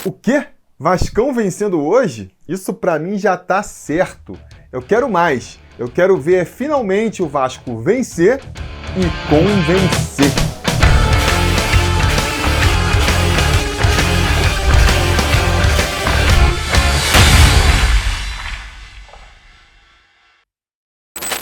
O quê? Vascão vencendo hoje? Isso pra mim já tá certo. Eu quero mais. Eu quero ver finalmente o Vasco vencer e convencer.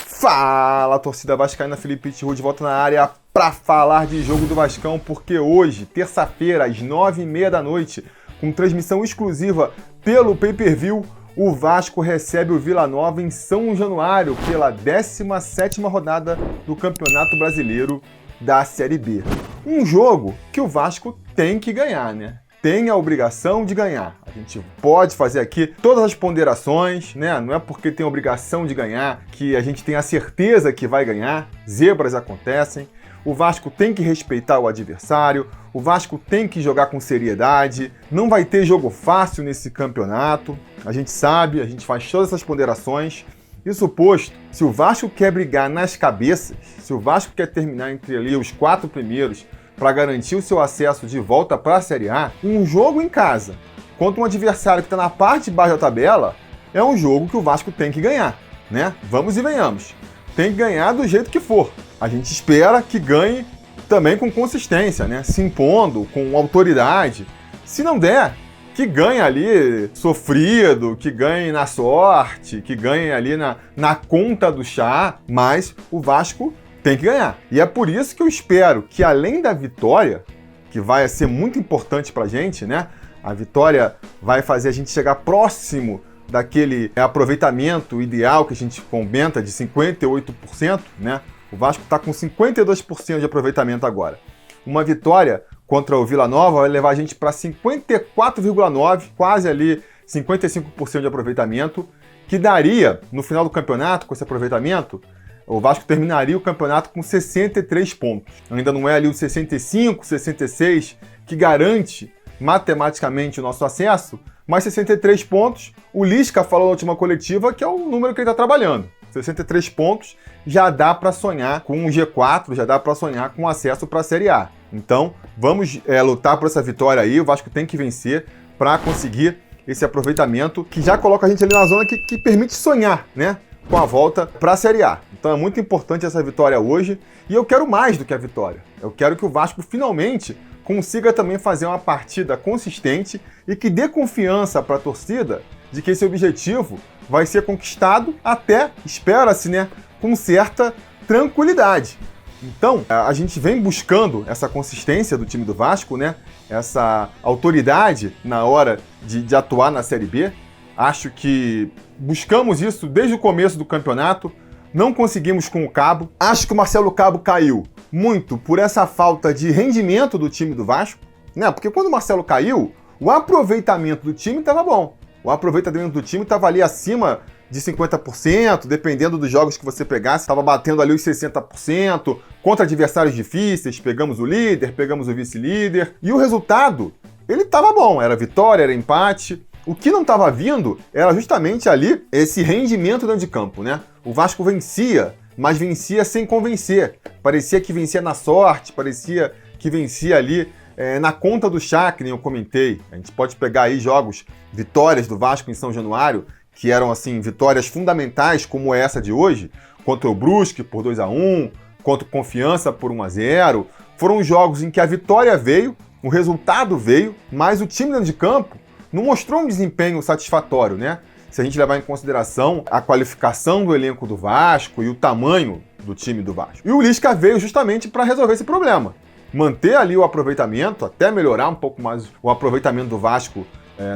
Fala, torcida vascaína, Felipe Pitbull de volta na área para falar de jogo do Vascão, porque hoje, terça-feira, às 9h30 da noite, com transmissão exclusiva pelo Pay-Per-View, o Vasco recebe o Vila Nova em São Januário pela 17ª rodada do Campeonato Brasileiro da Série B. Um jogo que o Vasco tem que ganhar, né? Tem a obrigação de ganhar. A gente pode fazer aqui todas as ponderações, né? Não é porque tem a obrigação de ganhar que a gente tem a certeza que vai ganhar. Zebras acontecem. O Vasco tem que respeitar o adversário. O Vasco tem que jogar com seriedade. Não vai ter jogo fácil nesse campeonato. A gente sabe, a gente faz todas essas ponderações. Isso posto, se o Vasco quer brigar nas cabeças, se o Vasco quer terminar entre ali os 4 primeiros para garantir o seu acesso de volta para a Série A, um jogo em casa contra um adversário que está na parte de baixo da tabela é um jogo que o Vasco tem que ganhar, né? Vamos e venhamos. Tem que ganhar do jeito que for. A gente espera que ganhe também com consistência, né? Se impondo, com autoridade. Se não der, que ganhe ali sofrido, que ganhe na sorte, que ganhe ali na conta do chá, mas o Vasco tem que ganhar. E é por isso que eu espero que, além da vitória, que vai ser muito importante pra gente, né? A vitória vai fazer a gente chegar próximo daquele aproveitamento ideal que a gente comenta de 58%, né? O Vasco está com 52% de aproveitamento agora. Uma vitória contra o Vila Nova vai levar a gente para 54,9%, quase ali 55% de aproveitamento, que daria, no final do campeonato, com esse aproveitamento, o Vasco terminaria o campeonato com 63 pontos. Ainda não é ali os 65, 66 que garante matematicamente o nosso acesso, mas 63 pontos, o Lisca falou na última coletiva que é o número que ele está trabalhando. 63 pontos já dá para sonhar com um G4, já dá para sonhar com acesso para a Série A. Então, vamos lutar por essa vitória aí, o Vasco tem que vencer para conseguir esse aproveitamento que já coloca a gente ali na zona que permite sonhar, né? Com a volta para a Série A. Então é muito importante essa vitória hoje e eu quero mais do que a vitória. Eu quero que o Vasco finalmente consiga também fazer uma partida consistente e que dê confiança para a torcida de que esse objetivo vai ser conquistado até, espera-se, né, com certa tranquilidade. Então, a gente vem buscando essa consistência do time do Vasco, né, essa autoridade na hora de atuar na Série B. Acho que buscamos isso desde o começo do campeonato, não conseguimos com o Cabo. Acho que o Marcelo Cabo caiu muito por essa falta de rendimento do time do Vasco, né? Porque quando o Marcelo caiu, o aproveitamento do time estava bom. O aproveitamento do time estava ali acima de 50%, dependendo dos jogos que você pegasse, estava batendo ali os 60%, contra adversários difíceis, pegamos o líder, pegamos o vice-líder, e o resultado, ele estava bom, era vitória, era empate. O que não estava vindo era justamente ali esse rendimento dentro de campo, né? O Vasco vencia, mas vencia sem convencer. Parecia que vencia na sorte, parecia que vencia ali na conta do chá, que nem eu comentei. A gente pode pegar aí jogos, vitórias do Vasco em São Januário, que eram assim vitórias fundamentais, como essa de hoje, contra o Brusque por 2-1, contra o Confiança por 1-0. Foram jogos em que a vitória veio, o resultado veio, mas o time dentro de campo não mostrou um desempenho satisfatório, né? Se a gente levar em consideração a qualificação do elenco do Vasco e o tamanho do time do Vasco. E o Lisca veio justamente para resolver esse problema. Manter ali o aproveitamento, até melhorar um pouco mais o aproveitamento do Vasco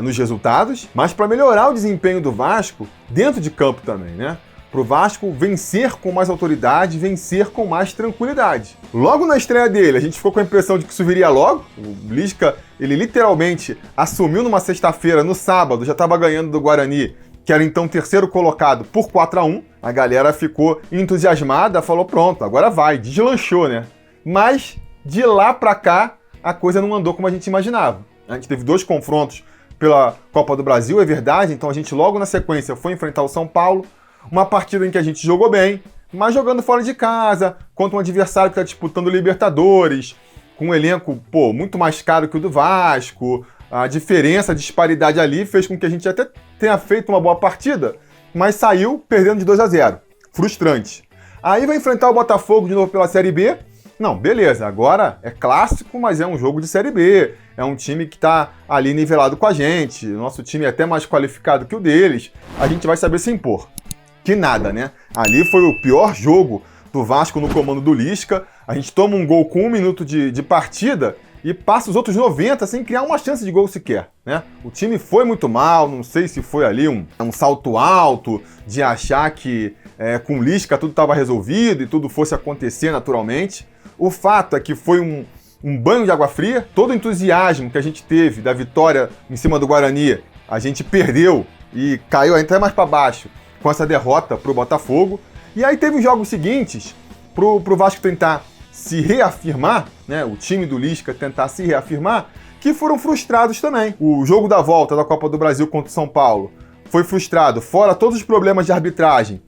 nos resultados, mas para melhorar o desempenho do Vasco dentro de campo também, né? Para o Vasco vencer com mais autoridade, vencer com mais tranquilidade. Logo na estreia dele, a gente ficou com a impressão de que isso viria logo. O Lisca, ele literalmente assumiu numa sexta-feira, no sábado, já estava ganhando do Guarani, que era então terceiro colocado, por 4-1. A galera ficou entusiasmada, falou pronto, agora vai, deslanchou, né? Mas de lá para cá, a coisa não andou como a gente imaginava. A gente teve 2 confrontos pela Copa do Brasil, é verdade, então a gente logo na sequência foi enfrentar o São Paulo, uma partida em que a gente jogou bem, mas jogando fora de casa, contra um adversário que está disputando Libertadores, com um elenco muito mais caro que o do Vasco, A diferença, a disparidade ali fez com que a gente até tenha feito uma boa partida, mas saiu perdendo de 2-0. Frustrante. Aí vai enfrentar o Botafogo de novo pela Série B. Não, beleza, agora é clássico, mas é um jogo de Série B. É um time que está ali nivelado com a gente. O nosso time é até mais qualificado que o deles. A gente vai saber se impor. Que nada, né? Ali foi o pior jogo do Vasco no comando do Lisca. A gente toma um gol com 1 minuto de partida e passa os outros 90 sem criar uma chance de gol sequer, né? O time foi muito mal, não sei se foi ali um salto alto de achar que com o Lisca tudo estava resolvido e tudo fosse acontecer naturalmente. O fato é que foi um banho de água fria, todo o entusiasmo que a gente teve da vitória em cima do Guarani, a gente perdeu e caiu até mais para baixo com essa derrota para o Botafogo. E aí teve os jogos seguintes pro Vasco tentar se reafirmar, né, o time do Lisca tentar se reafirmar, que foram frustrados também. O jogo da volta da Copa do Brasil contra o São Paulo foi frustrado, fora todos os problemas de arbitragem,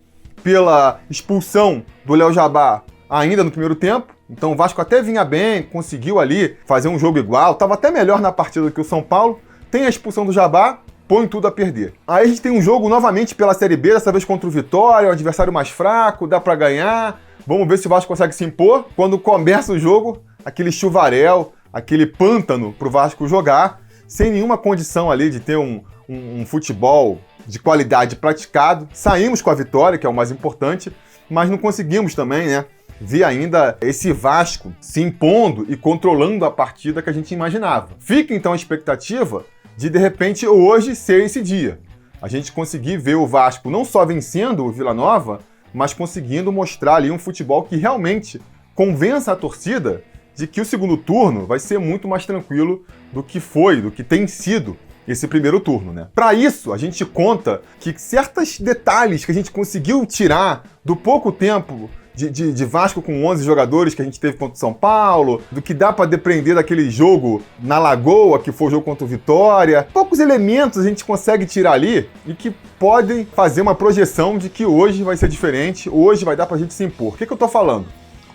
pela expulsão do Léo Jabá ainda no primeiro tempo. Então o Vasco até vinha bem, conseguiu ali fazer um jogo igual, estava até melhor na partida do que o São Paulo. Tem a expulsão do Jabá, põe tudo a perder. Aí a gente tem um jogo novamente pela Série B, dessa vez contra o Vitória, um adversário mais fraco, dá para ganhar. Vamos ver se o Vasco consegue se impor. Quando começa o jogo, aquele chuvaréu, aquele pântano pro Vasco jogar, sem nenhuma condição ali de ter um futebol de qualidade praticado. Saímos com a vitória, que é o mais importante, mas não conseguimos também, né, ver ainda esse Vasco se impondo e controlando a partida que a gente imaginava. Fica então a expectativa de repente, hoje ser esse dia. A gente conseguir ver o Vasco não só vencendo o Vila Nova, mas conseguindo mostrar ali um futebol que realmente convença a torcida de que o segundo turno vai ser muito mais tranquilo do que tem sido esse primeiro turno, né? Para isso, a gente conta que certos detalhes que a gente conseguiu tirar do pouco tempo de Vasco com 11 jogadores que a gente teve contra o São Paulo, do que dá para depender daquele jogo na Lagoa, que foi o jogo contra o Vitória. Poucos elementos a gente consegue tirar ali e que podem fazer uma projeção de que hoje vai ser diferente, hoje vai dar pra gente se impor. O que eu tô falando?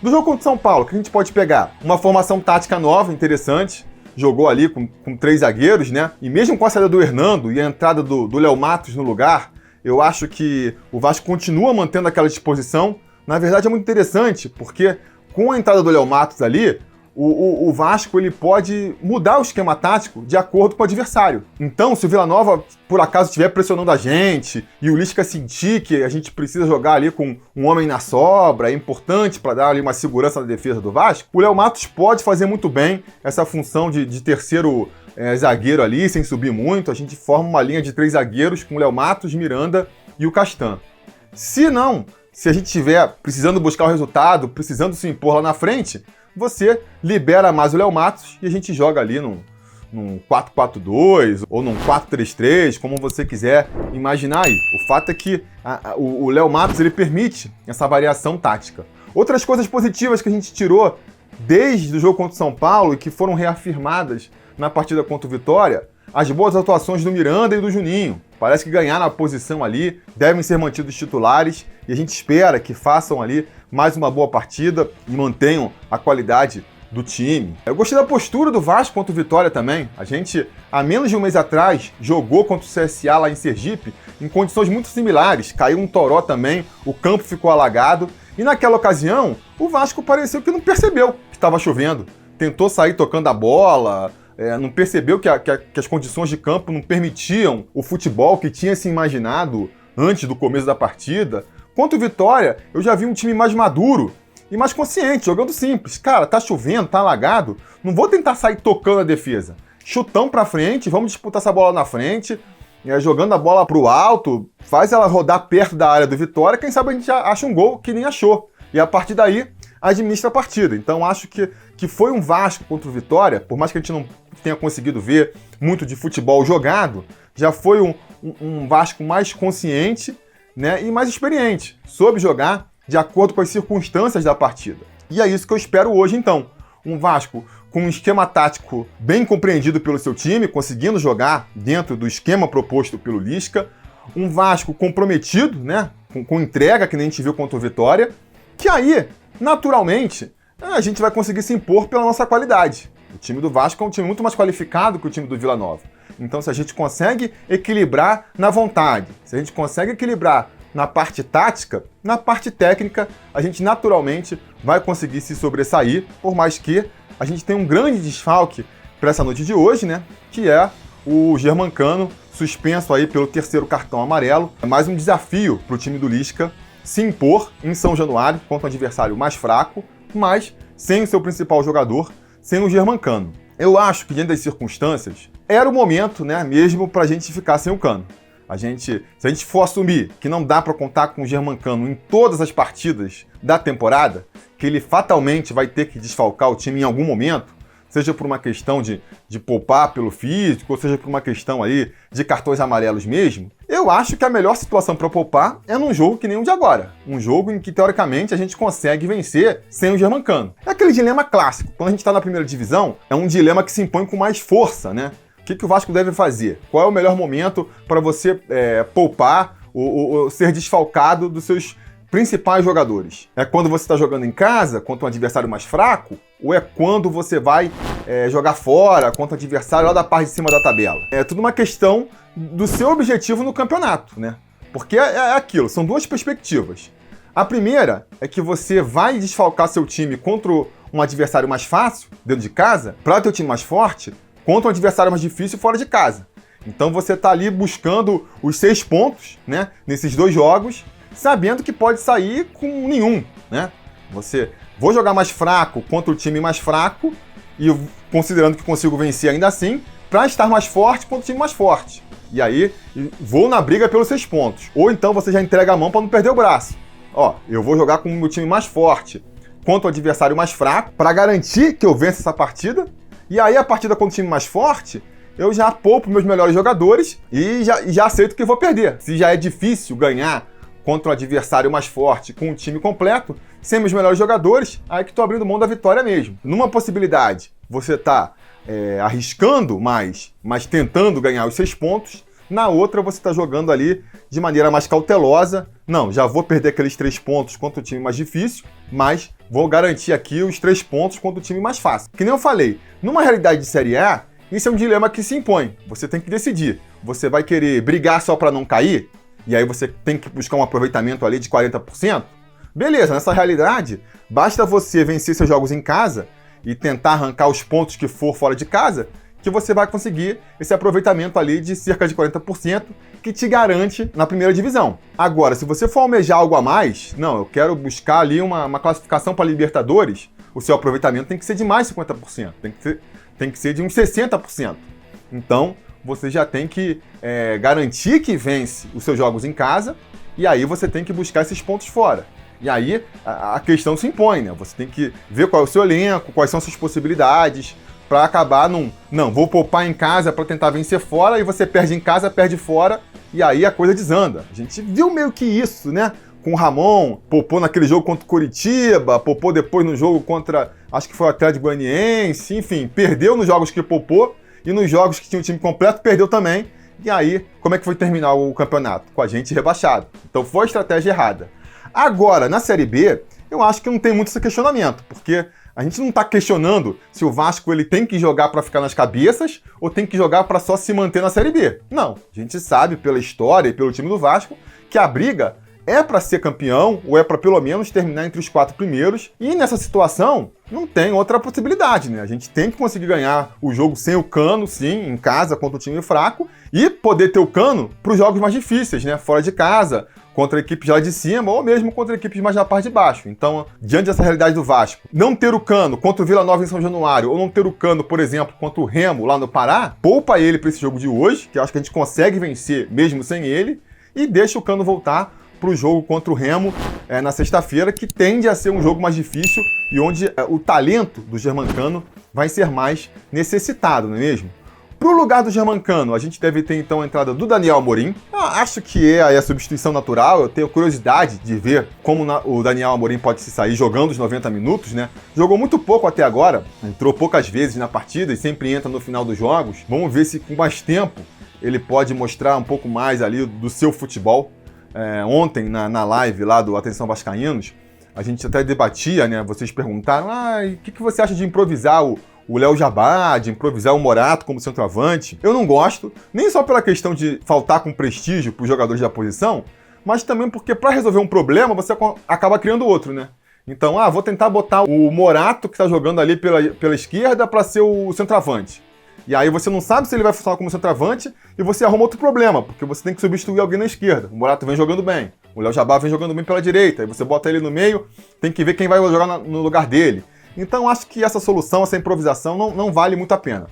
Do jogo contra o São Paulo, que a gente pode pegar uma formação tática nova, interessante, jogou ali com 3 zagueiros, né? E mesmo com a saída do Hernando e a entrada do Léo Matos no lugar, eu acho que o Vasco continua mantendo aquela disposição. Na verdade é muito interessante, porque com a entrada do Léo Matos ali, o Vasco ele pode mudar o esquema tático de acordo com o adversário. Então, se o Vila Nova, por acaso, estiver pressionando a gente e o Lisca sentir que a gente precisa jogar ali com um homem na sobra, é importante para dar ali uma segurança na defesa do Vasco, o Léo Matos pode fazer muito bem essa função de terceiro zagueiro ali, sem subir muito. A gente forma uma linha de 3 zagueiros com o Léo Matos, Miranda e o Castan. Se não, se a gente estiver precisando buscar o resultado, precisando se impor lá na frente, você libera mais o Léo Matos e a gente joga ali num 4-4-2 ou num 4-3-3, como você quiser imaginar aí. O fato é que o Léo Matos ele permite essa variação tática. Outras coisas positivas que a gente tirou desde o jogo contra o São Paulo e que foram reafirmadas na partida contra o Vitória, as boas atuações do Miranda e do Juninho. Parece que ganharam a posição ali, devem ser mantidos titulares e a gente espera que façam ali mais uma boa partida e mantenham a qualidade do time. Eu gostei da postura do Vasco contra o Vitória também. A gente, há menos de um mês atrás, jogou contra o CSA lá em Sergipe em condições muito similares. Caiu um toró também, o campo ficou alagado e naquela ocasião o Vasco pareceu que não percebeu que estava chovendo. Tentou sair tocando a bola, não percebeu que as condições de campo não permitiam o futebol que tinha se imaginado antes do começo da partida. Contra o Vitória, eu já vi um time mais maduro e mais consciente, jogando simples. Cara, tá chovendo, tá alagado, não vou tentar sair tocando a defesa. Chutão pra frente, vamos disputar essa bola na frente, jogando a bola pro alto, faz ela rodar perto da área do Vitória, quem sabe a gente acha um gol que nem achou. E a partir daí, administra a partida. Então acho que foi um Vasco contra o Vitória, por mais que a gente não tenha conseguido ver muito de futebol jogado, já foi um Vasco mais consciente, né, e mais experiente, soube jogar de acordo com as circunstâncias da partida. E é isso que eu espero hoje, então. Um Vasco com um esquema tático bem compreendido pelo seu time, conseguindo jogar dentro do esquema proposto pelo Lisca. Um Vasco comprometido, né, com entrega, que nem a gente viu contra o Vitória, que aí, naturalmente, a gente vai conseguir se impor pela nossa qualidade. O time do Vasco é um time muito mais qualificado que o time do Vila Nova. Então, se a gente consegue equilibrar na vontade, se a gente consegue equilibrar na parte tática, na parte técnica, a gente naturalmente vai conseguir se sobressair, por mais que a gente tenha um grande desfalque para essa noite de hoje, né? Que é o Germancano, suspenso aí pelo 3º cartão amarelo. É mais um desafio para o time do Lisca se impor em São Januário contra um adversário mais fraco, mas sem o seu principal jogador, sem o Germancano. Eu acho que, diante das circunstâncias, era o momento, né, mesmo para a gente ficar sem o Cano. Se a gente for assumir que não dá para contar com o Germancano em todas as partidas da temporada, que ele fatalmente vai ter que desfalcar o time em algum momento, seja por uma questão de poupar pelo físico, ou seja por uma questão aí de cartões amarelos mesmo, eu acho que a melhor situação para poupar é num jogo que nem o de agora. Um jogo em que, teoricamente, a gente consegue vencer sem o Germancano. É aquele dilema clássico. Quando a gente está na primeira divisão, é um dilema que se impõe com mais força, né? O que o Vasco deve fazer? Qual é o melhor momento para você poupar ou ser desfalcado dos seus principais jogadores? É quando você está jogando em casa contra um adversário mais fraco? Ou é quando você vai jogar fora contra um adversário lá da parte de cima da tabela? É tudo uma questão do seu objetivo no campeonato, né? Porque é aquilo, são duas perspectivas. A primeira é que você vai desfalcar seu time contra um adversário mais fácil, dentro de casa, para ter o time mais forte, contra um adversário mais difícil fora de casa. Então você está ali buscando os 6 pontos, né, nesses 2 jogos, sabendo que pode sair com nenhum, né? Vou jogar mais fraco contra o time mais fraco e considerando que consigo vencer ainda assim, para estar mais forte contra o time mais forte. E aí, vou na briga pelos 6 pontos. Ou então você já entrega a mão para não perder o braço. Ó, eu vou jogar com o meu time mais forte contra o adversário mais fraco para garantir que eu vença essa partida. E aí, a partida contra o time mais forte, eu já poupo meus melhores jogadores e já aceito que vou perder. Se já é difícil ganhar contra um adversário mais forte com o time completo, sem meus melhores jogadores, aí que estou abrindo mão da vitória mesmo. Numa possibilidade, você está arriscando mais, mas tentando ganhar os 6 pontos. Na outra, você está jogando ali de maneira mais cautelosa. Não, já vou perder aqueles 3 pontos contra o time mais difícil, mas vou garantir aqui os 3 pontos contra o time mais fácil. Que nem eu falei, numa realidade de Série A, isso é um dilema que se impõe. Você tem que decidir. Você vai querer brigar só para não cair? E aí você tem que buscar um aproveitamento ali de 40%? Beleza, nessa realidade, basta você vencer seus jogos em casa e tentar arrancar os pontos que for fora de casa, que você vai conseguir esse aproveitamento ali de cerca de 40%, que te garante na primeira divisão. Agora, se você for almejar algo a mais, não, eu quero buscar ali uma classificação para Libertadores, o seu aproveitamento tem que ser de mais 50%, tem que ser de uns 60%. Então, você já tem que garantir que vence os seus jogos em casa, e aí você tem que buscar esses pontos fora. E aí a questão se impõe, né? Você tem que ver qual é o seu elenco, quais são suas possibilidades, para acabar não, vou poupar em casa para tentar vencer fora, e você perde em casa, perde fora, e aí a coisa desanda. A gente viu meio que isso, né? Com o Ramon, poupou naquele jogo contra o Coritiba, poupou depois no jogo contra, acho que foi o Atlético Goianiense, enfim, perdeu nos jogos que poupou, e nos jogos que tinha o time completo, perdeu também. E aí, como é que foi terminar o campeonato? Com a gente rebaixado. Então foi a estratégia errada. Agora, na Série B, eu acho que não tem muito esse questionamento, porque a gente não está questionando se o Vasco ele tem que jogar para ficar nas cabeças ou tem que jogar para só se manter na Série B. Não, a gente sabe pela história e pelo time do Vasco que a briga é para ser campeão ou é para pelo menos terminar entre os 4 primeiros, e nessa situação não tem outra possibilidade, né? A gente tem que conseguir ganhar o jogo sem o Cano, sim, em casa contra o time fraco, e poder ter o Cano para os jogos mais difíceis, né? Fora de casa, contra equipes lá de cima ou mesmo contra equipes mais na parte de baixo. Então, diante dessa realidade do Vasco, não ter o Cano contra o Vila Nova em São Januário ou não ter o Cano, por exemplo, contra o Remo lá no Pará, poupa ele para esse jogo de hoje, que eu acho que a gente consegue vencer mesmo sem ele, e deixa o Cano voltar para o jogo contra o Remo na sexta-feira, que tende a ser um jogo mais difícil e onde o talento do Germancano vai ser mais necessitado, não é mesmo? Para o lugar do Germancano, a gente deve ter então a entrada do Daniel Amorim. Acho que é a substituição natural. Eu tenho curiosidade de ver como o Daniel Amorim pode se sair jogando os 90 minutos, né? Jogou muito pouco até agora, entrou poucas vezes na partida e sempre entra no final dos jogos. Vamos ver se com mais tempo ele pode mostrar um pouco mais ali do seu futebol. Ontem, na live lá do Atenção Vascaínos, a gente até debatia, né? Vocês perguntaram, o que você acha de improvisar o o Léo Jabá, de improvisar o Morato como centroavante. Eu não gosto, nem só pela questão de faltar com prestígio para os jogadores da posição, mas também porque para resolver um problema você acaba criando outro, né? Então, vou tentar botar o Morato, que está jogando ali pela esquerda, para ser o centroavante. E aí você não sabe se ele vai funcionar como centroavante e você arruma outro problema, porque você tem que substituir alguém na esquerda. O Morato vem jogando bem, o Léo Jabá vem jogando bem pela direita, aí você bota ele no meio, tem que ver quem vai jogar no lugar dele. Então acho que essa solução, essa improvisação não vale muito a pena.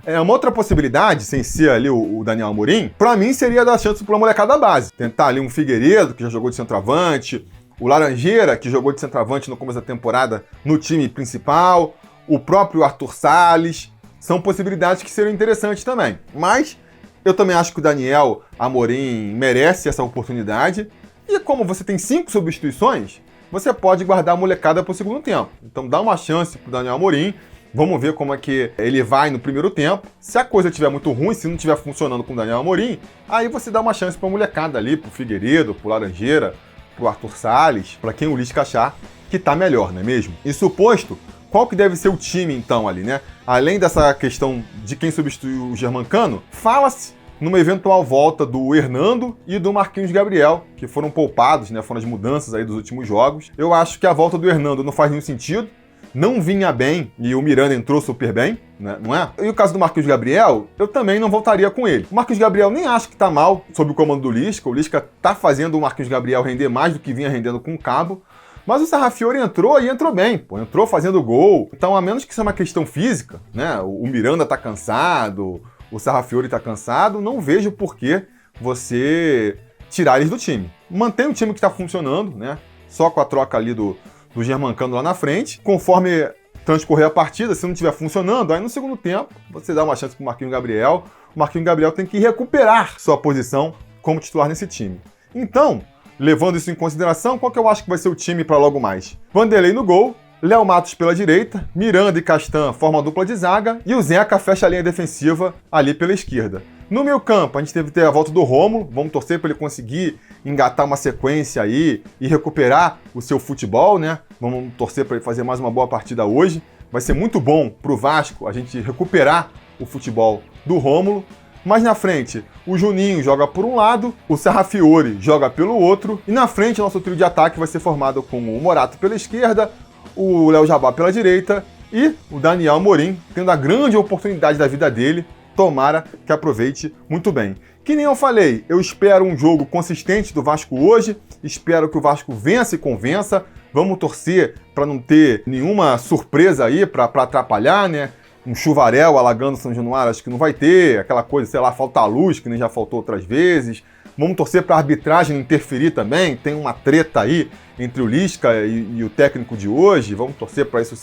Uma outra possibilidade, sem ser ali o Daniel Amorim, pra mim seria dar chance pra molecada da base. Tentar ali um Figueiredo, que já jogou de centroavante, o Laranjeira, que jogou de centroavante no começo da temporada no time principal, o próprio Arthur Salles. São possibilidades que seriam interessantes também. Mas eu também acho que o Daniel Amorim merece essa oportunidade. E como você tem 5 substituições, você pode guardar a molecada para o segundo tempo. Então dá uma chance para o Daniel Amorim. Vamos ver como é que ele vai no primeiro tempo. Se a coisa estiver muito ruim, se não estiver funcionando com o Daniel Amorim, aí você dá uma chance para a molecada ali, para o Figueiredo, para o Laranjeira, para o Arthur Salles, para quem o Lisca achar que está melhor, não é mesmo? E suposto, qual que deve ser o time então ali, né? Além dessa questão de quem substituiu o Germancano, fala-se numa eventual volta do Hernando e do Marquinhos Gabriel, que foram poupados, né? Foram as mudanças aí dos últimos jogos. Eu acho que a volta do Hernando não faz nenhum sentido, não vinha bem e o Miranda entrou super bem, né? Não é? E o caso do Marquinhos Gabriel, eu também não voltaria com ele. O Marquinhos Gabriel nem acho que tá mal sob o comando do Lisca. O Lisca tá fazendo o Marquinhos Gabriel render mais do que vinha rendendo com o Cabo. Mas o Sarrafiori entrou e entrou bem, pô. Entrou fazendo gol. Então, a menos que seja uma questão física, né? O Miranda tá cansado, o Sarrafiori tá cansado, não vejo por que você tirar eles do time. Mantém o time que tá funcionando, né? Só com a troca ali do Germancano lá na frente. Conforme transcorrer a partida, se não estiver funcionando, aí no segundo tempo você dá uma chance pro Marquinhos Gabriel. O Marquinhos Gabriel tem que recuperar sua posição como titular nesse time. Então, levando isso em consideração, qual que eu acho que vai ser o time para logo mais? Vanderlei no gol, Léo Matos pela direita, Miranda e Castan formam a dupla de zaga e o Zeca fecha a linha defensiva ali pela esquerda. No meio campo, a gente teve que ter a volta do Rômulo, vamos torcer para ele conseguir engatar uma sequência aí e recuperar o seu futebol, né? Vamos torcer para ele fazer mais uma boa partida hoje. Vai ser muito bom para o Vasco a gente recuperar o futebol do Rômulo. Mas na frente, o Juninho joga por um lado, o Sarrafiori joga pelo outro, e na frente o nosso trio de ataque vai ser formado com o Morato pela esquerda, o Léo Jabá pela direita e o Daniel Amorim, tendo a grande oportunidade da vida dele, tomara que aproveite muito bem. Que nem eu falei, eu espero um jogo consistente do Vasco hoje, espero que o Vasco vença e convença, vamos torcer para não ter nenhuma surpresa aí para atrapalhar, né? Um chuvarel alagando São Januário, acho que não vai ter, aquela coisa, sei lá, falta a luz, que nem já faltou outras vezes. Vamos torcer para a arbitragem não interferir também, tem uma treta aí entre o Lisca e o técnico de hoje, vamos torcer para isso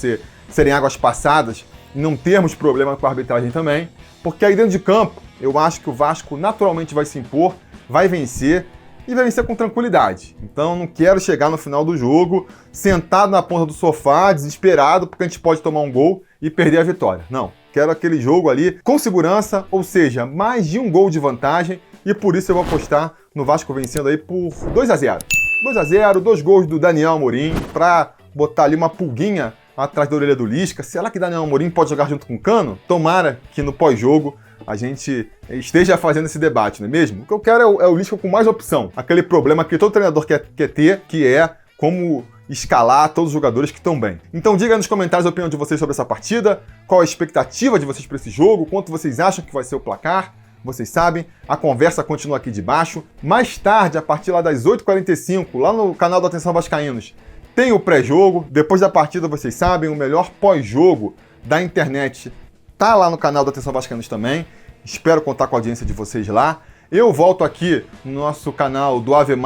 serem águas passadas e não termos problema com a arbitragem também, porque aí dentro de campo, eu acho que o Vasco naturalmente vai se impor, vai vencer, e vai vencer com tranquilidade. Então não quero chegar no final do jogo sentado na ponta do sofá, desesperado, porque a gente pode tomar um gol e perder a vitória. Não, quero aquele jogo ali com segurança, ou seja, mais de um gol de vantagem, e por isso eu vou apostar no Vasco vencendo aí por 2-0. 2-0, 2 gols do Daniel Amorim, para botar ali uma pulguinha atrás da orelha do Lisca. Será que Daniel Amorim pode jogar junto com o Cano? Tomara que no pós-jogo a gente esteja fazendo esse debate, não é mesmo? O que eu quero é o Lisca com mais opção. Aquele problema que todo treinador quer ter, que é como escalar todos os jogadores que estão bem. Então diga nos comentários a opinião de vocês sobre essa partida, qual a expectativa de vocês para esse jogo, quanto vocês acham que vai ser o placar. Vocês sabem, a conversa continua aqui de baixo. Mais tarde, a partir lá das 8h45, lá no canal do Atenção Vascaínos, tem o pré-jogo. Depois da partida, vocês sabem, o melhor pós-jogo da internet tá lá no canal do Atenção Vascaínos também. Espero contar com a audiência de vocês lá. Eu volto aqui no nosso canal do AV+,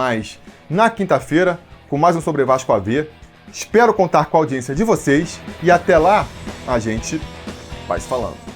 na quinta-feira, com mais um Sobre Vasco AV. Espero contar com a audiência de vocês e até lá a gente vai se falando.